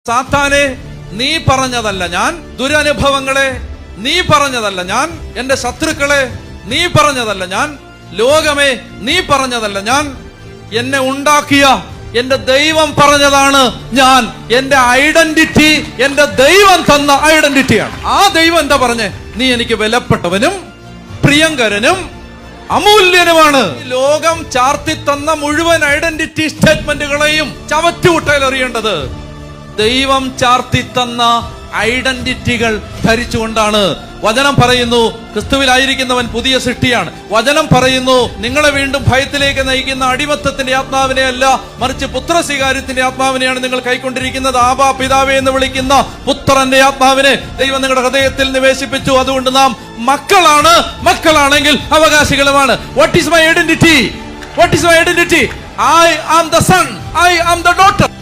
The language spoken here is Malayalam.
സാത്താനെ, നീ പറഞ്ഞതല്ല ഞാൻ. ദുരനുഭവങ്ങളെ, നീ പറഞ്ഞതല്ല ഞാൻ. എന്റെ ശത്രുക്കളെ, നീ പറഞ്ഞതല്ല ഞാൻ. ലോകമേ, നീ പറഞ്ഞതല്ല ഞാൻ. എന്നെ ഉണ്ടാക്കിയ എന്റെ ദൈവം പറഞ്ഞതാണ് ഞാൻ. എന്റെ ഐഡന്റിറ്റി എന്റെ ദൈവം തന്ന ഐഡന്റിറ്റിയാണ്. ആ ദൈവം എന്താ പറഞ്ഞേ? നീ എനിക്ക് വിലപ്പെട്ടവനും പ്രിയങ്കരനും അമൂല്യനുമാണ്. ലോകം ചാർത്തി തന്ന മുഴുവൻ ഐഡന്റിറ്റി സ്റ്റേറ്റ്മെന്റുകളെയും ചവറ്റുകുട്ടയിൽ എറിയേണ്ടത് ദൈവം ചാർത്തി തന്ന ഐഡന്റിറ്റികൾ ധരിച്ചുകൊണ്ടാണ്. വചനം പറയുന്നു, ക്രിസ്തുവിലായിരിക്കുന്നവൻ പുതിയ സൃഷ്ടിയാണ്. വചനം പറയുന്നു, നിങ്ങളെ വീണ്ടും ഭയത്തിലേക്ക് നയിക്കുന്ന അടിമത്തത്തിന്റെ ആത്മാവിനെ അല്ല, മറിച്ച് പുത്രസ്വീകാര്യത്തിന്റെ ആത്മാവിനെയാണ് നിങ്ങൾ കൈക്കൊണ്ടിരിക്കുന്നത്. ആബാ പിതാവേ എന്ന് വിളിക്കുന്ന പുത്രന്റെ ആത്മാവിനെ ദൈവം നിങ്ങളുടെ ഹൃദയത്തിൽ നിവേശിപ്പിച്ചു. അതുകൊണ്ട് നാം മക്കളാണ്. മക്കളാണെങ്കിൽ അവകാശികളുമാണ്. What is my identity? What is my identity? I am the son, I am the daughter.